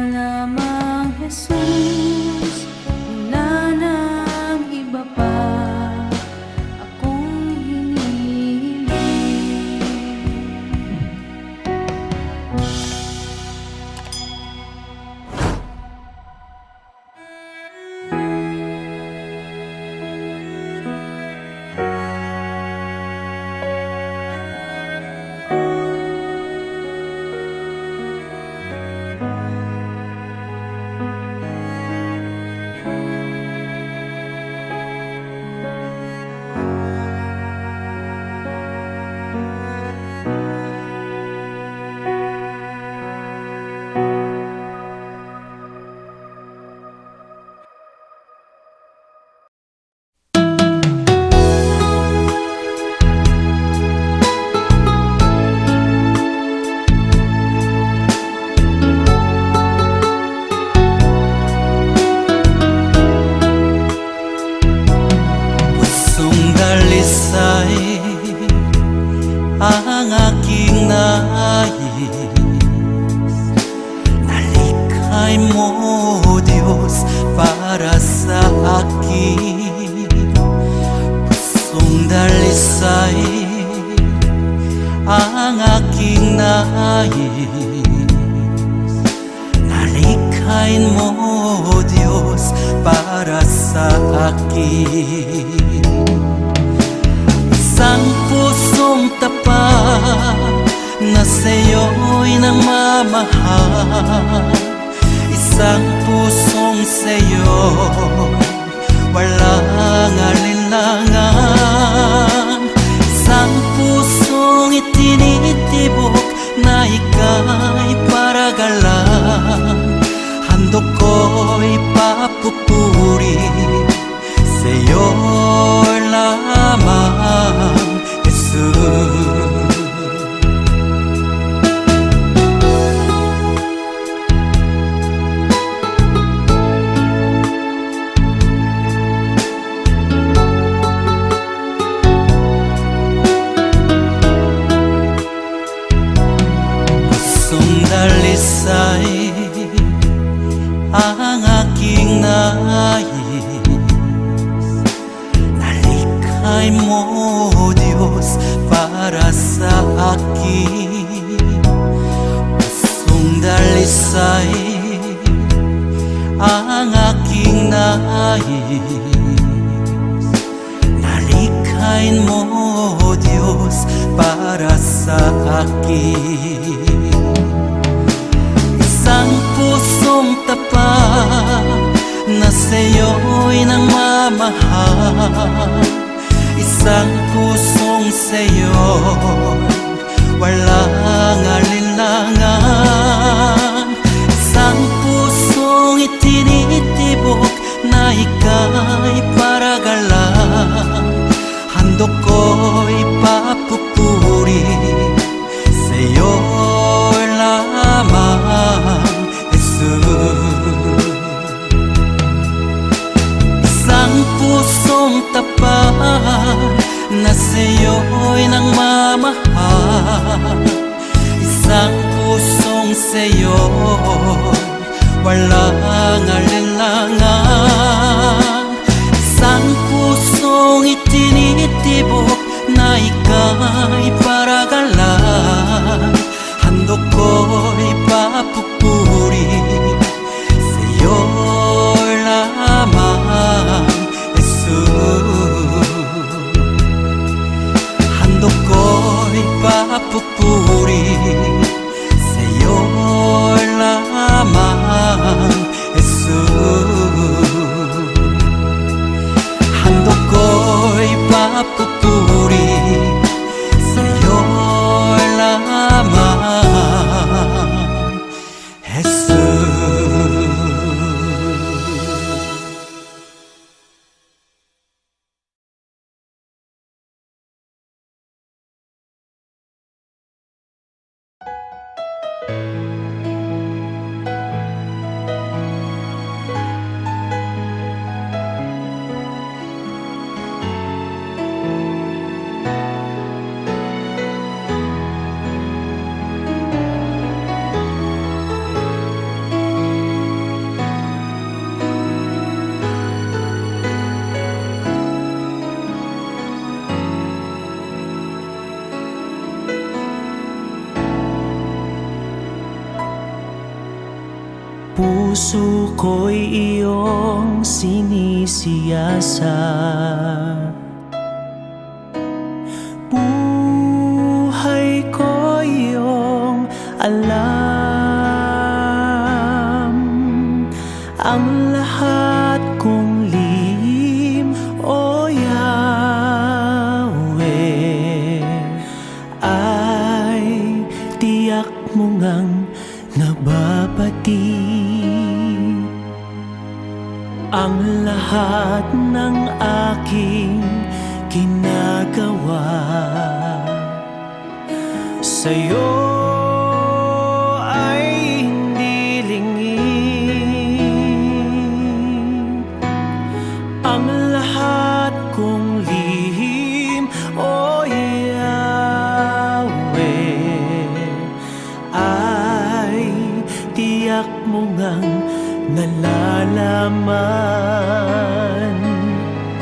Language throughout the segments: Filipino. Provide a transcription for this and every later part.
lamang, Jesus, wala nang iba pa akong hinihiling. Dalisay ang aking nais, nalikhay mo, Diyos, para sa akin. Pusong dalisay ang aking nais, nalikhay mo, Diyos, para sa akin. Isang pusong tapat na sa'yo'y nagmamahal, isang pusong sa'yo'y walang alinlangan, isang pusong itinitibok na ika'y paragalan. Handog ko'y papupuri sa'yo lamang, Jesus. Pusong dalisay ang aking nais, nalikhay mo, Diyos, para sa akin. Pusong dalisay ang aking nais, nalikhay mo, Diyos, para sa akin. Isang pusong tapat na sa'yo'y nagmamahal, isang pusong sa'yo'y walang alinlangan, isang pusong itinitibok na ika'y paragalan. Handog ko'y papupuri sa'yo lamang, Jesus. Isang pusong tapat na sa'yo'y nagmamahal, isang pusong sa'yo'y walang alinlangan, isang pusong itinitibok na ika'y paragalan. Handog ko'y papupuri sa'yo lamang, Jesus. Handog ko'y papupuri sa'yo lamang, Jesus. Handog ko'y papupuri sa'yo lamang. Puso ko'y iyong sinisiyasat. Buhay ko iyong alam. Ang lahat kong lihim, O Yahweh, ay tiyak mo ngang nababati. Ang lahat ng aking ginagawa sa'yo ay hindi lingid. Ang lahat kong lihim, O Yahweh, ay tiyak mo ngang nalalaman.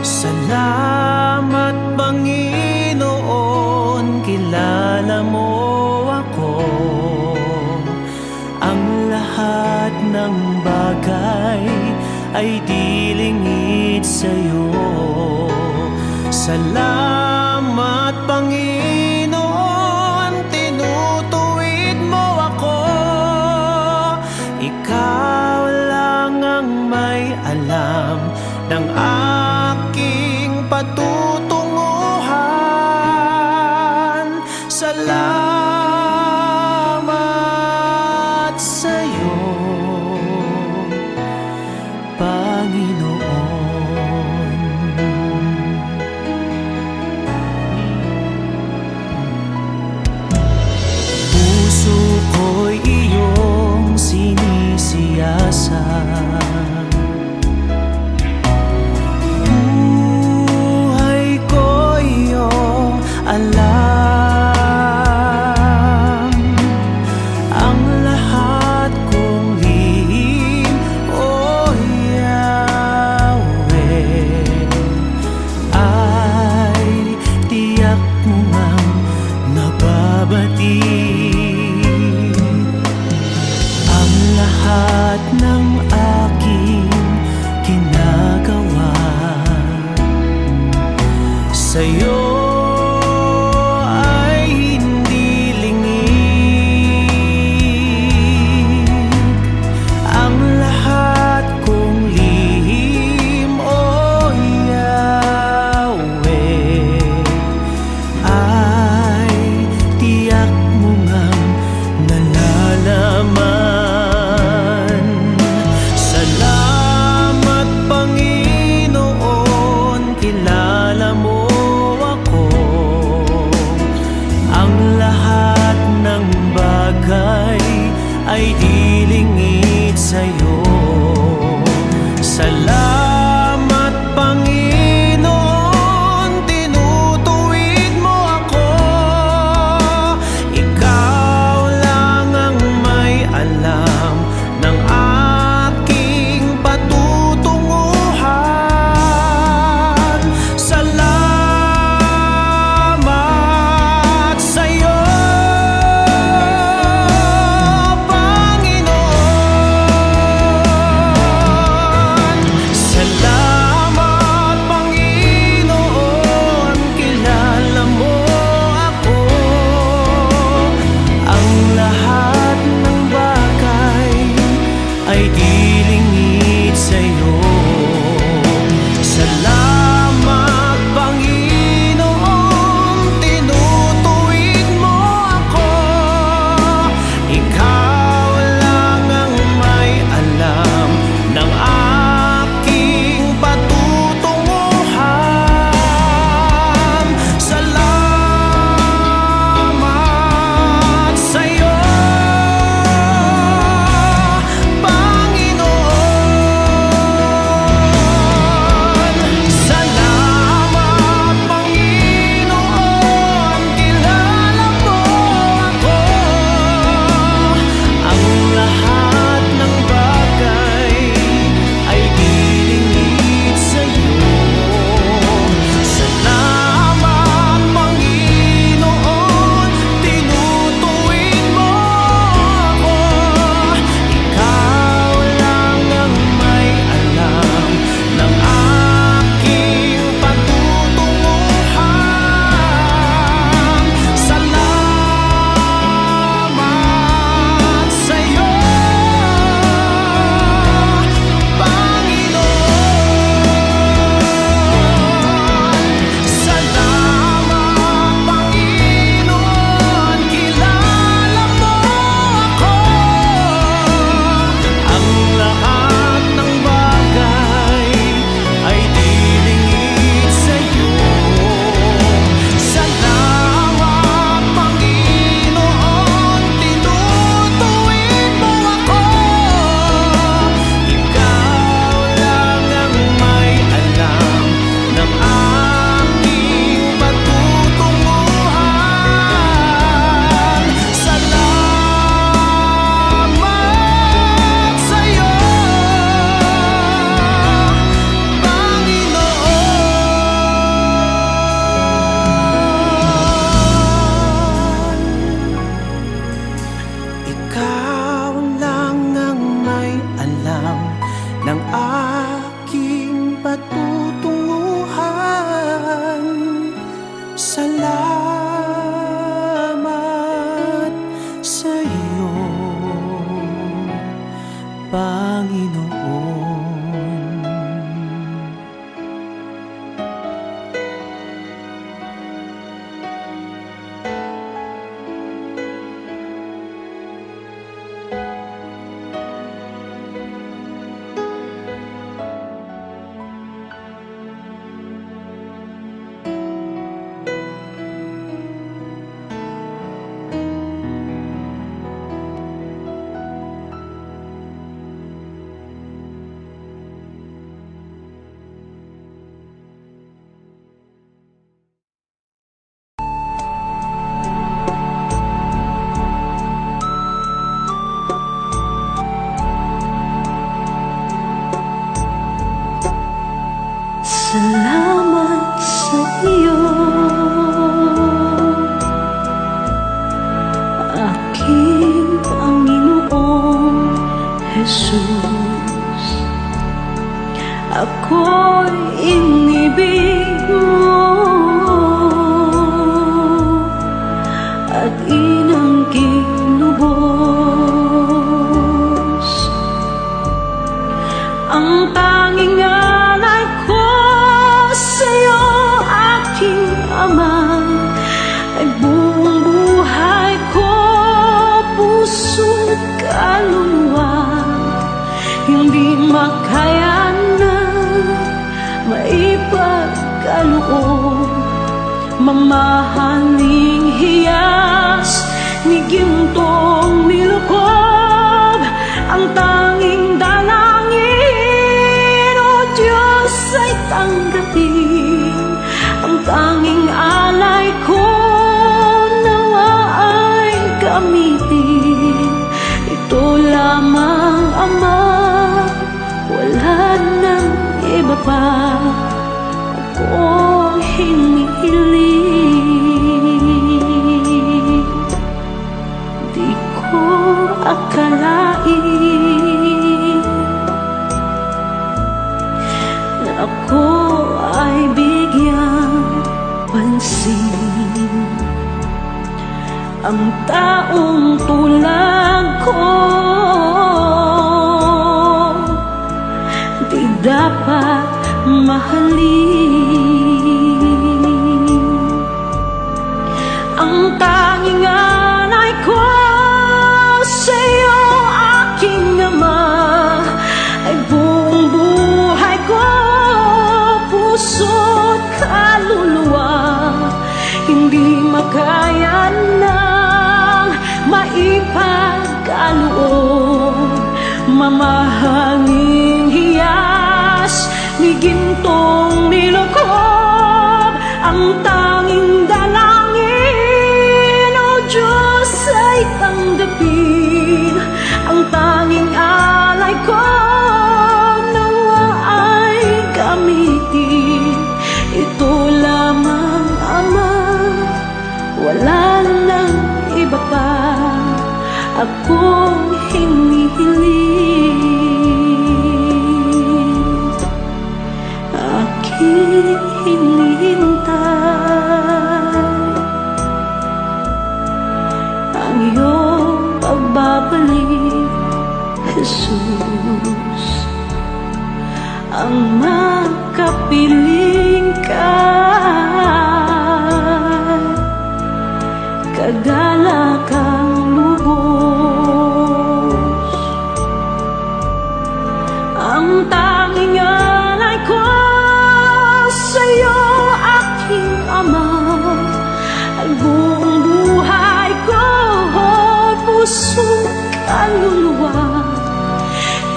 Salamat, Panginoon, kilala mo ako. Ang lahat ng bagay ay di lingid sa'yo. Salamat, Panginoon, tinutuwid mo ako. Ikaw lang ang may alam ng aking patutunguhan. Salamat sa'yo, Panginoon. Puso ko'y iyong sinisiyasat. Buhay ko iyong alam. Ang lahat kong lihim, O Yahweh, ay tiyak mo ngang nababati. Ang lahat ng aking ginagawa sa'yo ay hindi lingid. Ang lahat kong lihim, O Yahweh, ay tiyak mo ngang nalalaman. Salamat, Panginoon, kilala mo ako. Ang lahat ng bagay ay di lingid sa'yo. Salamat, Panginoon, tinutuwid mo ako. Ikaw lang ang may alam ng aking patutunguhan. Salamat sa'yo, Panginoon. Panginoon. Salamat sa iyo, aking Panginoong Jesus. Ako'y inibig mo at inangking lubos. Ang tanging alay ko sa'yo, aking Ama, ay buong buhay ko, puso't kaluluwa. Hindi makaya na maipagkaloob, mamahaling hiyas ni gintong nilukob. Ang tanging dalangin, O Diyos, ay tanggapin. Ang tanging alay ko, nawa ay gamitin. Ito lamang, Ama, wala nang iba pa akong hinihiling. Di ko akalain na ako ay bigyang pansin. Ang taong tulad ko di dapat mahalin. Ang tanging alay ko sa'yo, aking Ama, ay buong buhay ko, puso't kaluluwa. Hindi makaya nang maipagkaloob, mamahaling hiyas ni gintong nilukob. Ang tanging dalangin, O Diyos, ay tanggapin. Ang tanging alay ko, nawa ay gamitin. Ito lamang, Ama, wala nang iba pa akong hinihiling. Aking hinihintay ang iyong pagbabalik, Jesus. Ang makapiling ka, kagalakang lubos. Ang tanging alay ko sa'yo, aking Ama, ay buong buhay ko, puso't kaluluwa.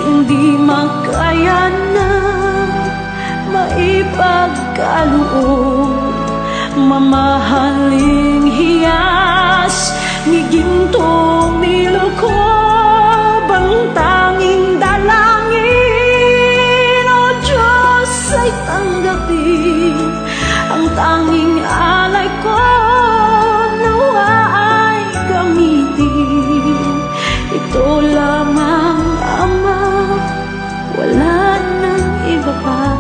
Hindi makaya na maipagkaloob, mamahaling hiyas ni gintong nilukob. Ang tanging dalangin, O Diyos, ay tanggapin. Ang tanging alay ko, nawa ay gamitin. Ito lamang, Ama, wala nang iba pa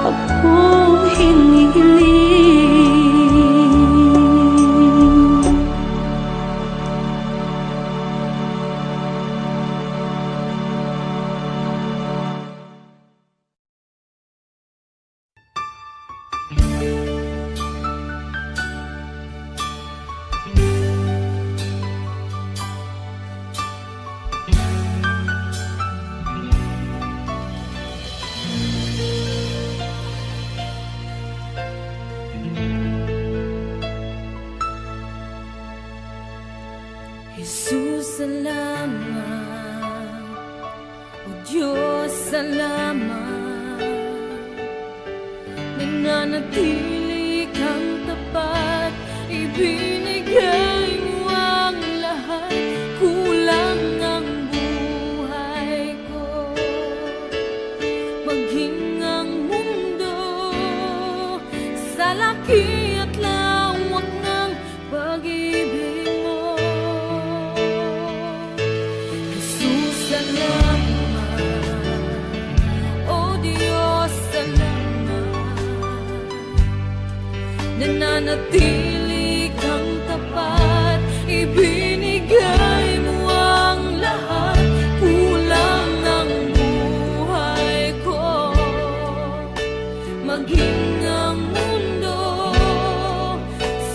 akong hinihiling. Diyos, salamat. Nananatili kang tapat, ibinigay mo ang lahat. Kulang ang buhay ko, maging ang mundo sa laki at lawak ng pag-ibig mo. Jesus, salamat. O Diyos, salamat. Nananatili kang tapat, ibinigay mo ang lahat. Kulang ang buhay ko, maging ang mundo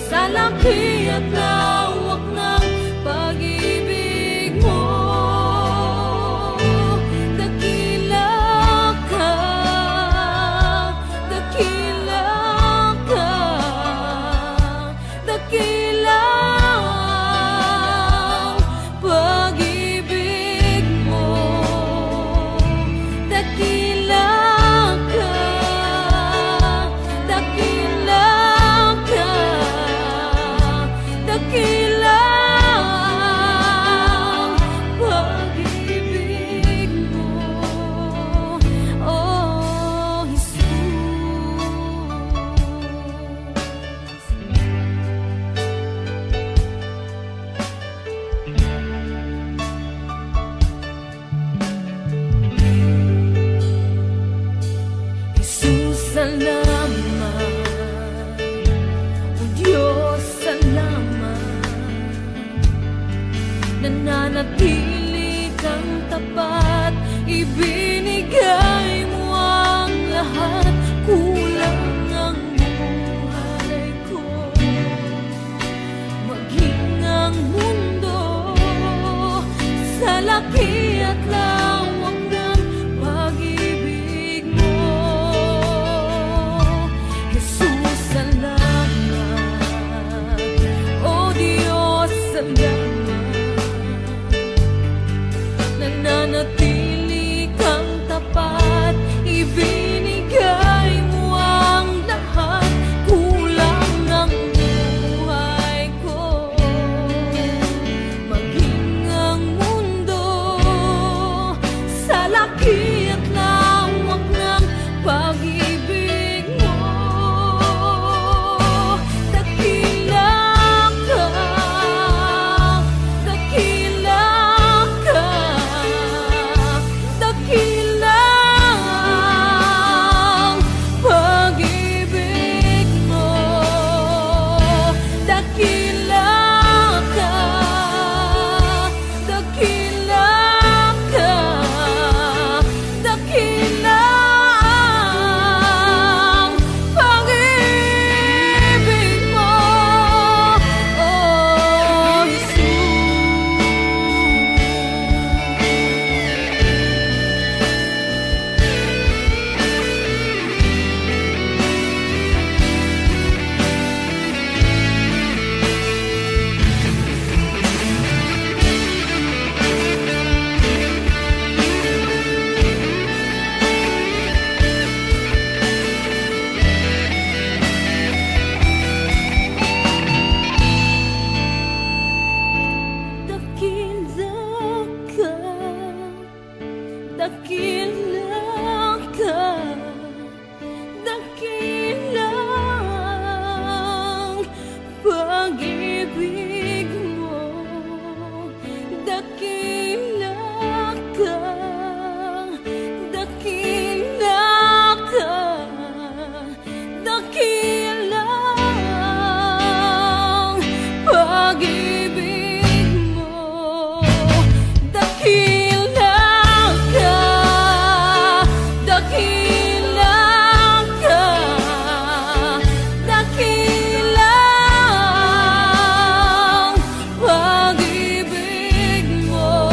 sa laki at lawak ng pag-ibig mo. Dakila ka, dakila ka, dakila ang pag-ibig mo. Dakila ka, dakila ka, dakila ang pag-ibig mo. Oh, Jesus. Jesus, salamat. O Diyos, salamat. Nananatili kang tapat, ibinigay mo ang lahat. Kulang ang buhay ko, maging ang mundo sa laki at lawak ng pag-ibig mo. Jesus, salamat. O Diyos, salamat. Nananatili kang tapat, ibinigay mo ang lahat. Kulang ang buhay ko, maging ang mundo sa laki at lawak ng pag-ibig mo. Dakila ka, dakila ka, dakila ang pag-ibig mo. Dakila ka, dakila ka, dakila ang pag-ibig mo. Oh, dakila ka, dakila ka, dakila ang pag-ibig mo. Dakila ka, dakila ka, dakila ang pag-ibig mo. Dakila ka, dakila ka, dakila ang pag-ibig mo.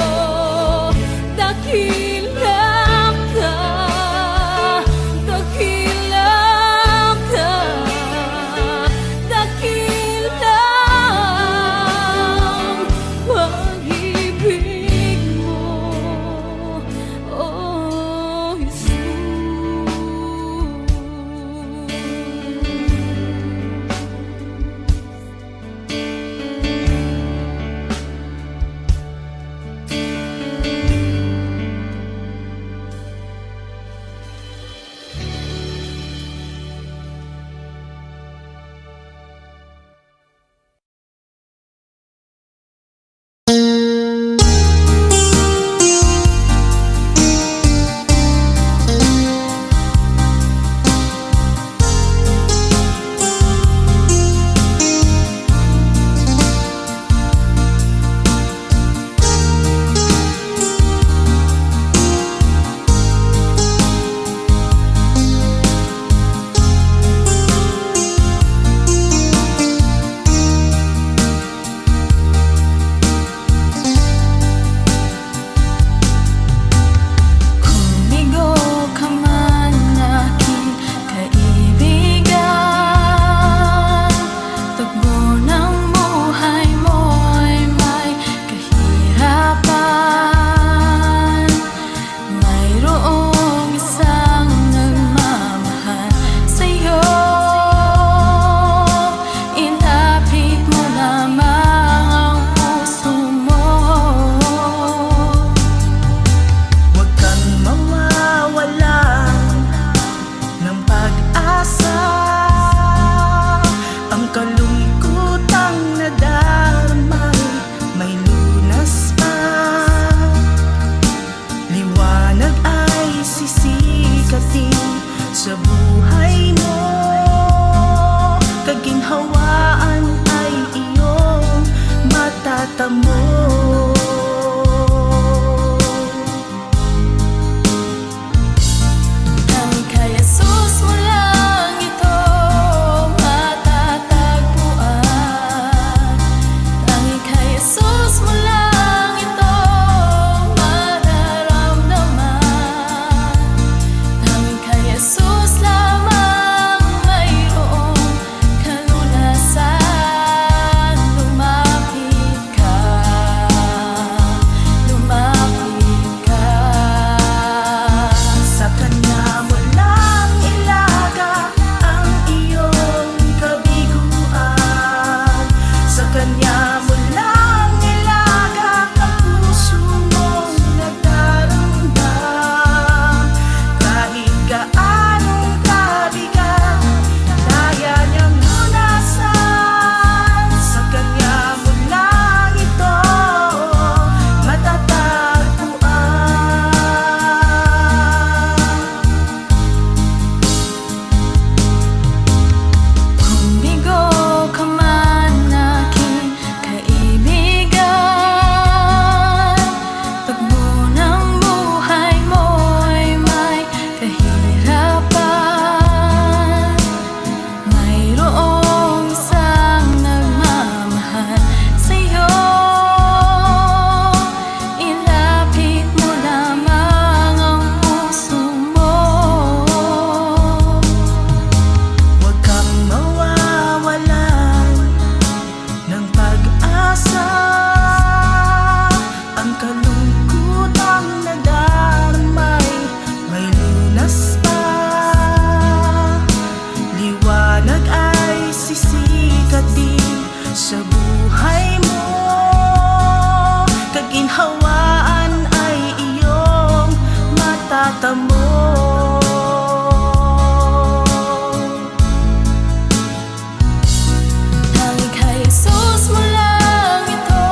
mata mo. Tanging kay Jesus mo lang ito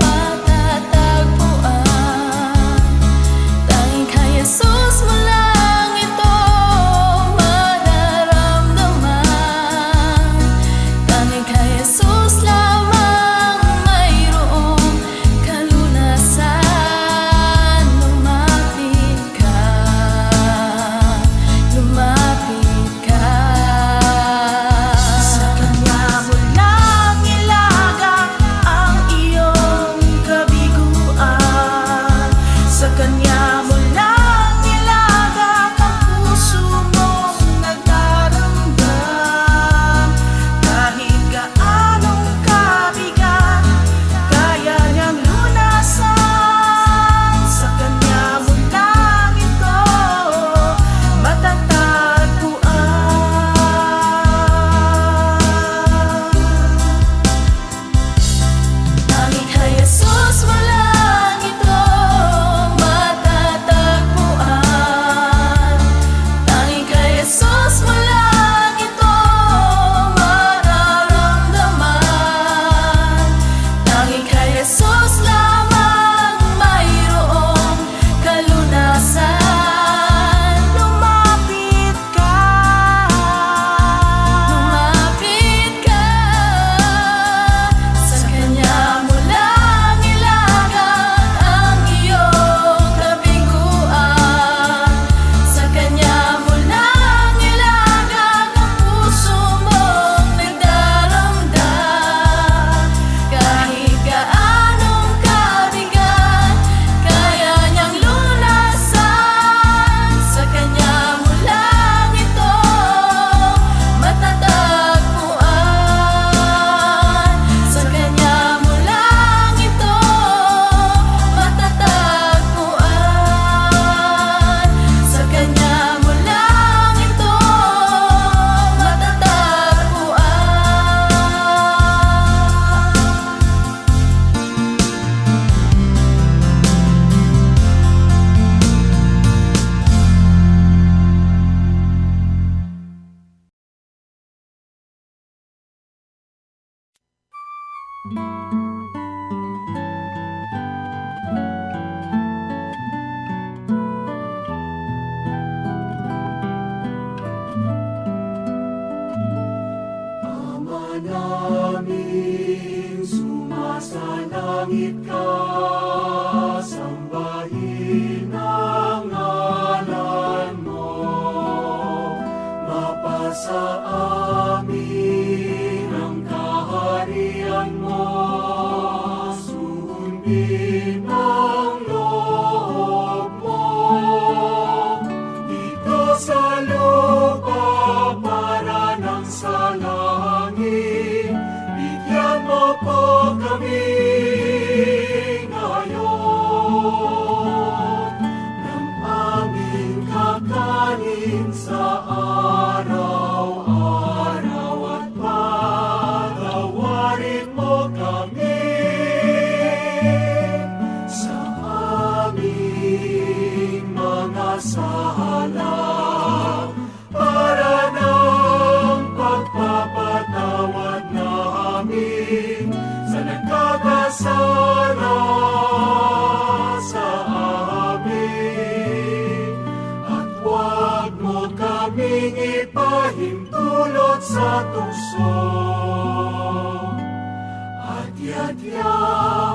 matatagpuan. Tanging kay Jesus mo lang ito mararamdaman. Tanging kay Jesus lamang mayroong kalunasan. Lumapit ka, lumapit ka. Sa Kanya mo lang ilagak ang iyong kabiguan. Sa Kanya mo lang ilagak ang puso mong nagdaramdam. Kahit gaanong kabigat, kaya niyang lunasan. Sa Kanya mo lang ito matatagpuan. Tanging kay Jesus mo lang ito matatagpuan. Tanging kay Jesus mo lang ito mararamdaman. Tanging kay Jesus lamang mayroong kalunasan. Lumapit ka, lumapit ka. Sa Kanya mo lang ilagak ang iyong kabiguan. Sa Kanya mo lang ilagak ang puso mong nagdaramdam. Kahit gaanong kabigat, kaya niyang lunasan. Sa Kanya mo lang ito matatagpuan. Sa Kanya mo lang ito matatagpuan. Sa Kanya mo lang ito Ama namin, sumasalangit ka, sambahin ang ngalan mo. Mapasa amin ang kaharian mo, sundin ang loob mo. Dito sa lupa para ng sa langit, bigyan mo po kami ngayon ng aming kakanin sa araw-araw, at patawarin mo kami sa aming mga sala, para ng pagpapatawad namin sa nagkakasala sa amin. At huwag mo kaming ipahintulot sa tukso, at yadya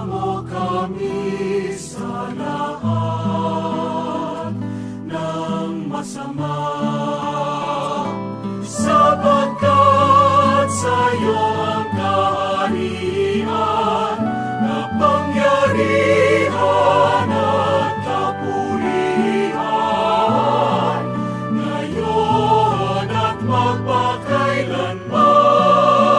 mo kami sa lahat ng masama. Sapagkat sa'yo ang kaharian, kapangyarihan at kapurihan, ngayon at magpakailanman.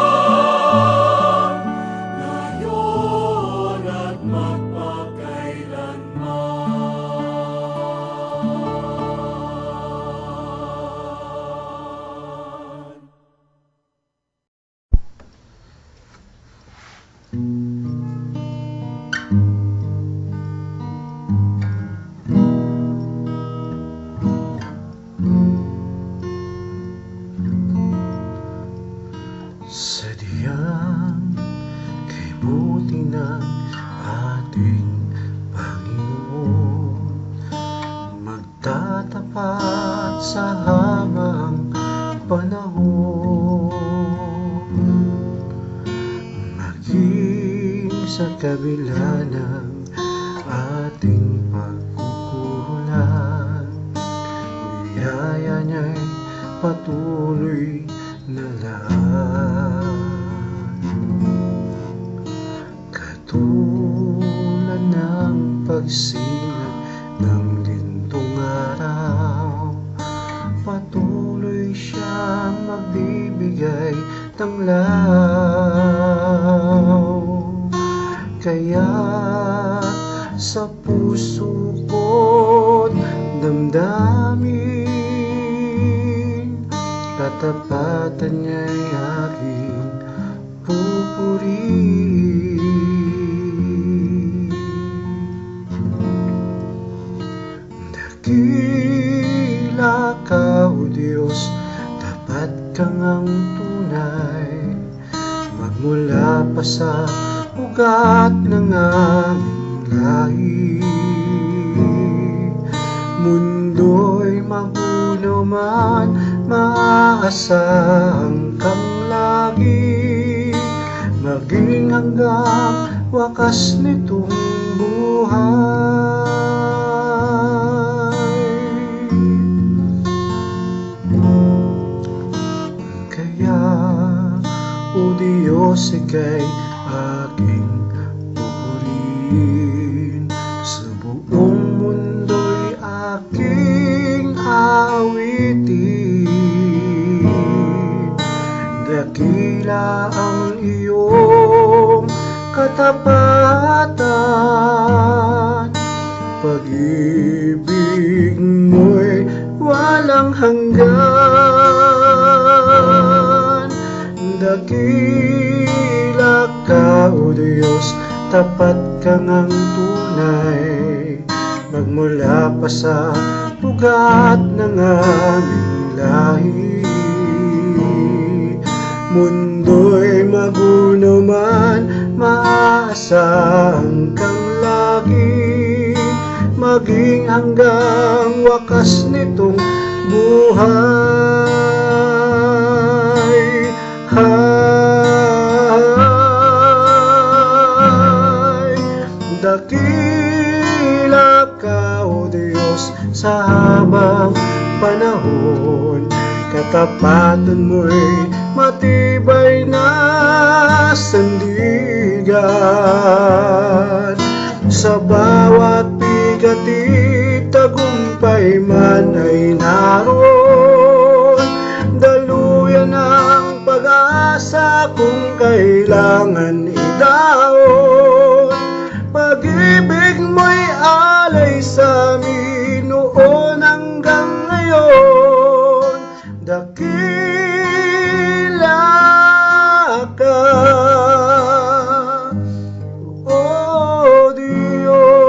kabila ng ating pagkukulang, biyaya niya'y patuloy na lang. Katulad ng pagsilag ng gintong araw, patuloy siyang magbibigay ng law. Kaya't sa puso ko't damdamin, katapatan niya'y aking pupurihin. Dakila ka, O Diyos, tapat kang ang tunay, magmula pa sa ugat ng aming lahi. Mundo'y magulo man, maaasahan kang lagi, maging hanggang wakas nitong buhay. Kaya, O Diyos, ika'y aking pupurihin, sa buong mundo'y aking awitin. Dakila ang iyong katapatan, pag-ibig mo'y walang hanggan. Dakila ka, O Diyos, tapat kang ang tunay, magmula pa sa ugat ng aming lahi. Mundo'y magulo man, maaasahan kang lagi, maging hanggang wakas nitong buhay. Dakila ka, O Diyos, sa habang panahon, katapatan mo'y matibay na sandigan. Sa bawat bigati, tagumpay man ay naroon, daluyan ang pag-asa kung kailangan idaon. Pag-ibig mo'y alay sa amin noon hanggang ngayon. Dakila ka, O Diyos.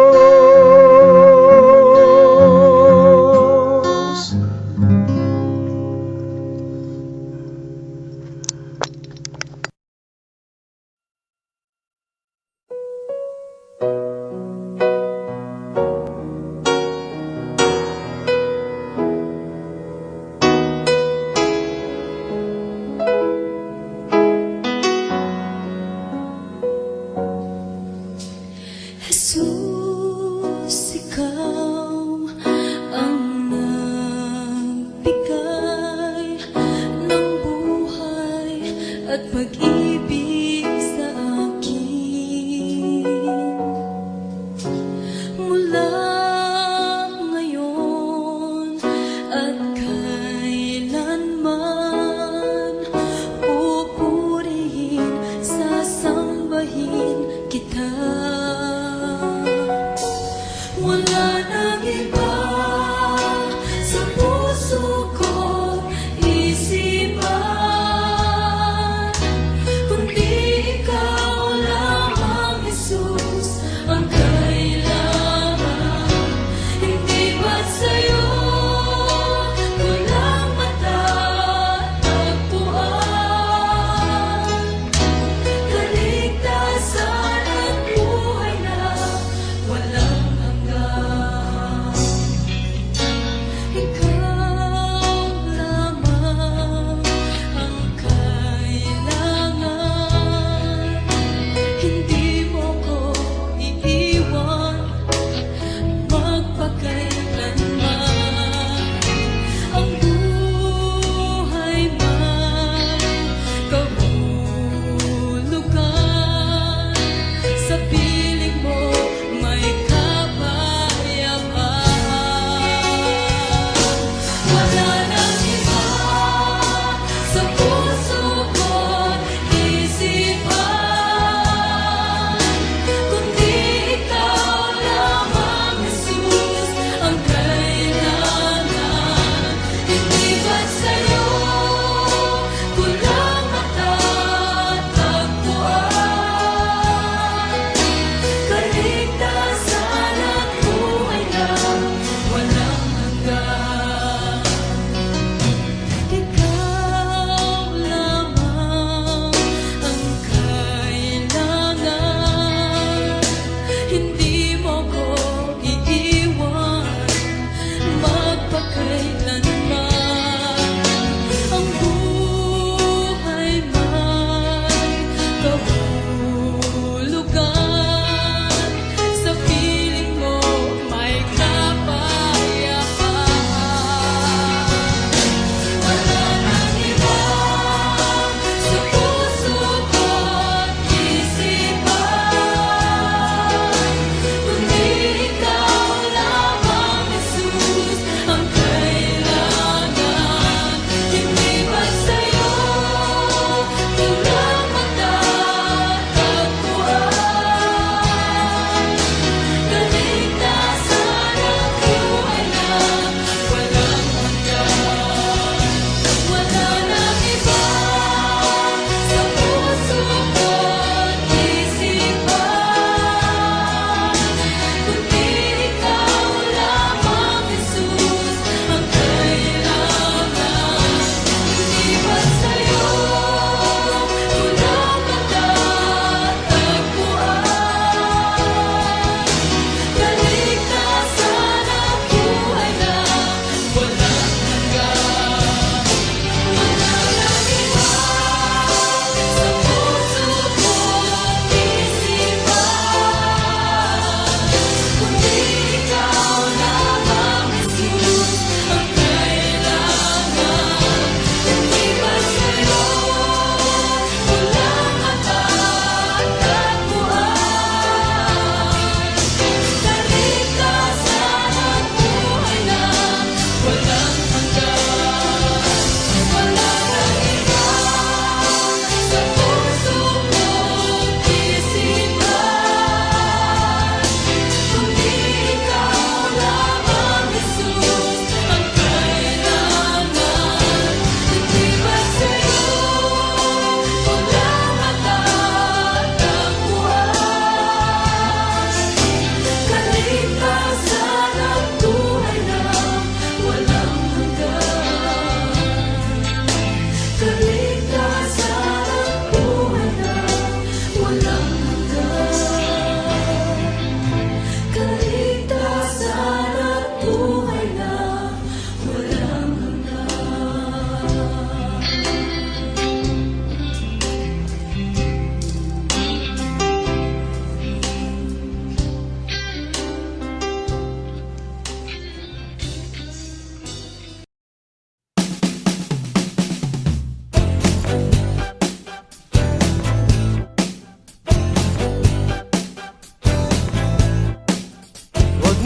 Jesus, ikaw ang nagbigay ng buhay at pag-ibig sa akin. Mula ngayon at kailanman, pupurihin, sasambahin kita. Wala nang iba sa puso ko isipan, kundi ikaw lamang, Jesus, ang kailangan.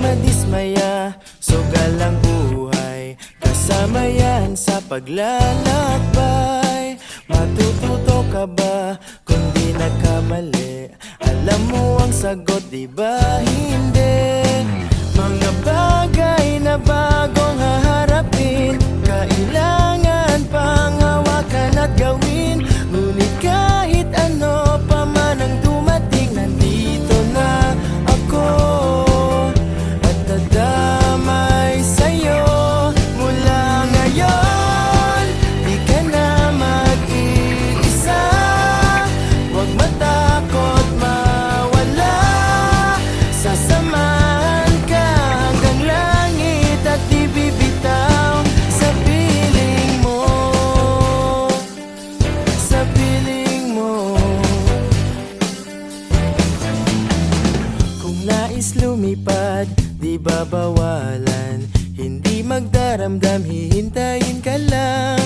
madismaya, sugal ang buhay, kasama yan sa paglalakbay. Matututo ka ba kung di nagkamali? Alam mo ang sagot, di ba hindi? Mga bagay na bagong haharapin, kailangan pang hawakan at gawin. Ngunit kahit ano pa man ang dumating, nandito na ako at dadamay sa'yo. Mula ngayon, di ka na mag-iisa. Huwag matakot mawala, sasamahan ka hanggang langit at di bibitaw sa piling mo, sa piling mo. Kung nais lumipad, di babawalan, hindi magdaramdam, hihintayin ka lang.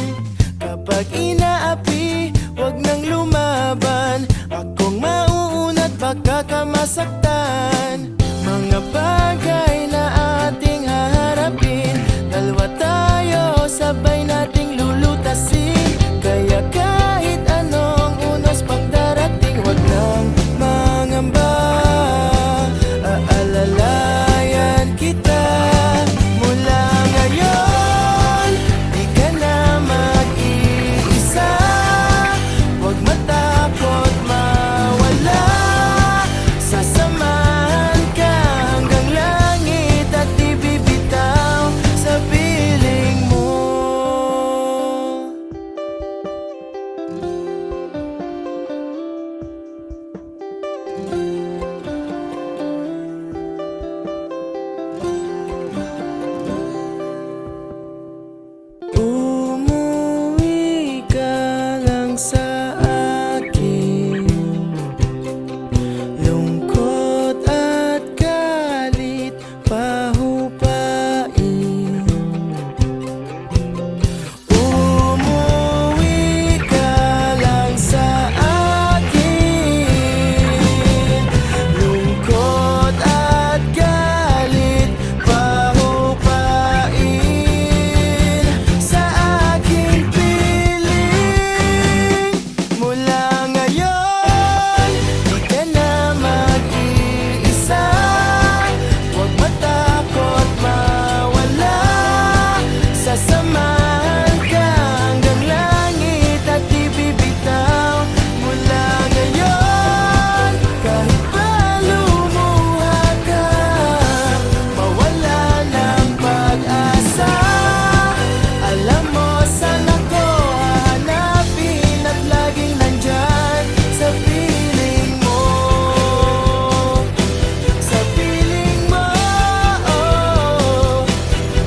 Kapag inaapi, wag nang lumaban, akong mauunat, baka ka masaktan. Mga bagay na ating haharapin, dalawa tayo, sabay nating lulutasin. Kaya kahit anong unos pang darating, wag nang mangamba, aalalayan kita. Mula ngayon, di ka na mag-iisa. Huwag matakot mawala, sasamahan ka hanggang langit at di bibitaw sa piling mo. Umuwi ka lang sa akin, lungkot at galit pahupain. Umuwi ka lang sa akin, lungkot at galit pahupain. Sa aking piling, mula ngayon, di ka na mag-iisa. Huwag matakot mawala, sasamahan ka hanggang langit at di bibitaw. Mula ngayon, kahit pa lumuha ka, mawala ng pag-asa. Alam mo, saan ako hahanapin at laging nandyan sa piling mo, sa piling mo,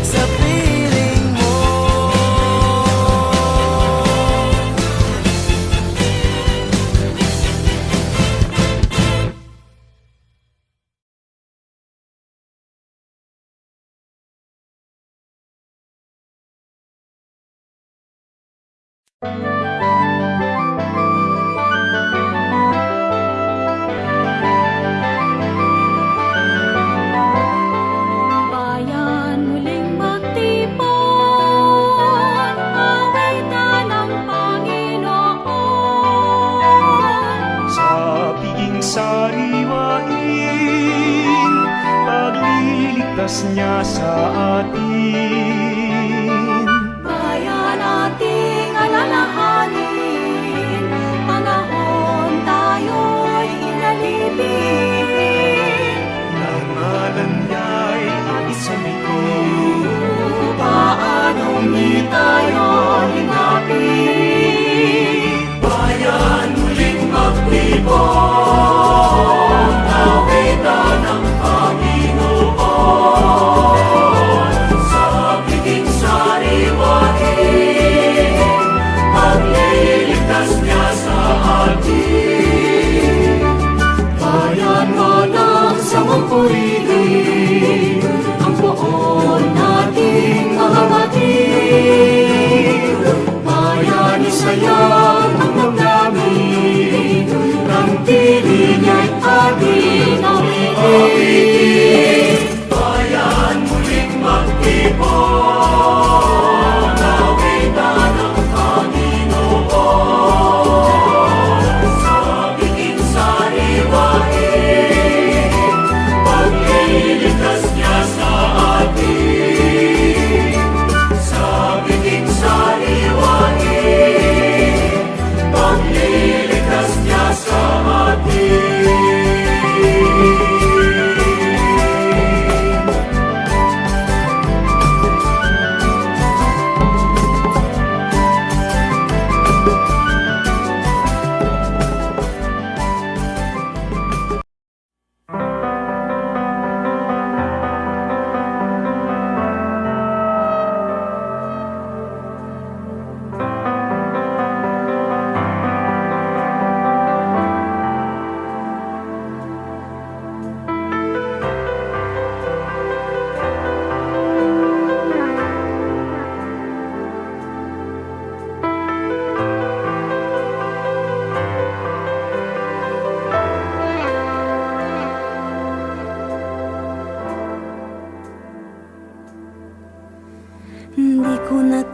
sa piling mo. Bayan muling magtipon, awitan ng Panginoon. Sa piging sariwain, pagliligtas niya sa atin. Bayan ating alalahanin, panahon tayo'y inalipin. Ng ngalan niya'y atis sa likod. Paanong di tayo hinapin? Bayan muling magtipon, awitan ng Panginoon. Sa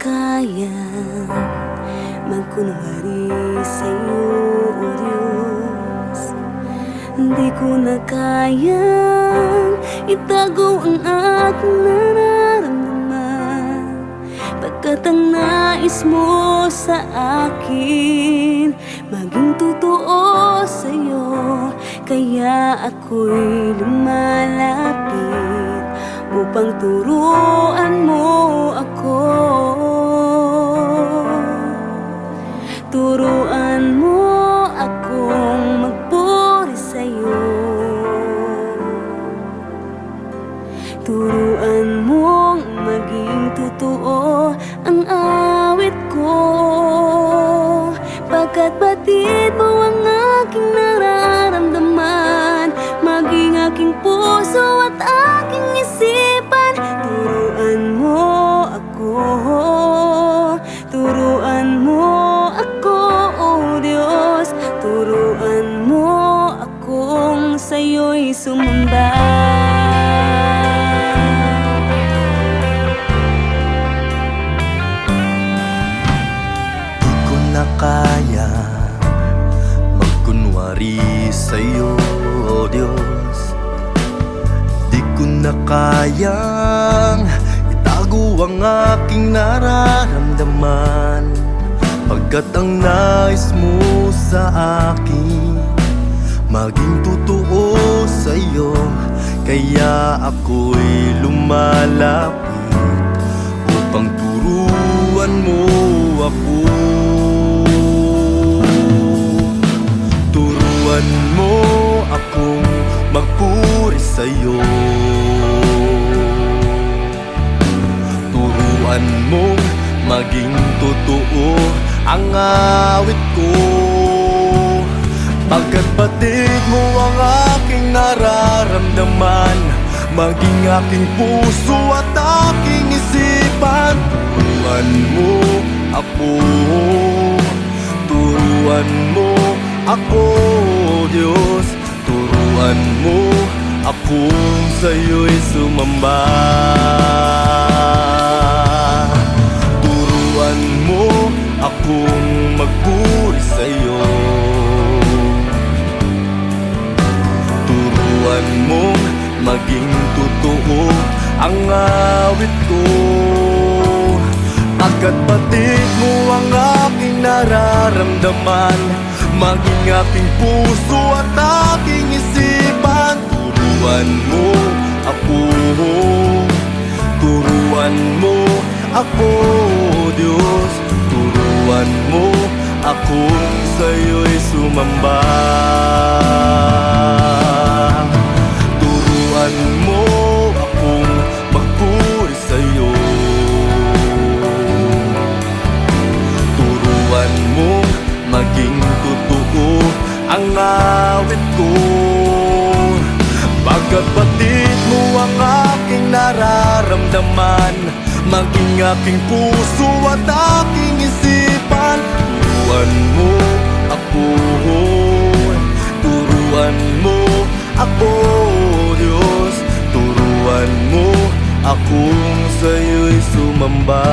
kayang magkunwari sa'yo, o Diyos. Di ko na kayang itago ang aking nararamdaman, pagkat ang nais mo sa akin maging totoo sa'yo. Kaya ako'y lumalapit upang turuan mo ako. Turuan mo akong magpuri sa'yo. Turuan mong maging totoo ang awit ko, pagkat batid mo ang aking nararamdaman, maging aking puso at aking isipan. Turuan mo ako, turuan mo ako, o Diyos. Turuan mo akong sa'yo'y sumamba. Di ko na kaya magkunwari sa'yo, o Diyos. Di ko na kayang itago ang aking nararamdaman, pagkat ang nais mo sa akin maging totoo sa'yo. Kaya ako'y lumalapit upang turuan mo ako. Turuan mo akong magpuri sa'yo. Turuan mong maging totoo ang awit ko, pagkat batid mo ang aking nararamdaman, maging aking puso at aking isipan. Turuan mo ako, turuan mo ako, Diyos. Turuan mo akong sa'yo'y sumamba. Turuan mo akong magpuri sa'yo. Turuan mong maging totoo ang awit ko, pagkat batid mo ang aking nararamdaman, maging aking puso at aking isipan. Turuan mo ako, turuan mo ako, Diyos. Turuan mo akong sa'yo'y sumamba. Turuan mo akong magpuri sa'yo. Turuan mo maging totoo ang awit ko, pagkat batid mo ang aking nararamdaman, maging aking puso at aking isipan. Turuan mo ako, turuan mo ako, Diyos. Turuan mo akong sa'yo'y sumamba.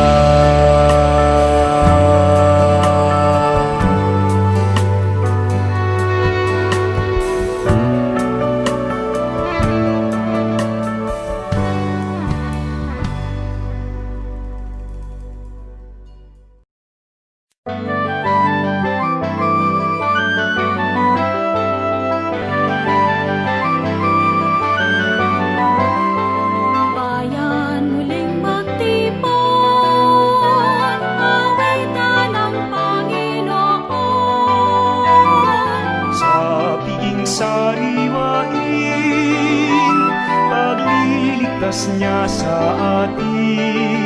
Bayan muling magtipon, awitan ng Panginoon. Sa piging sariwain, pagliligtas niya sa atin.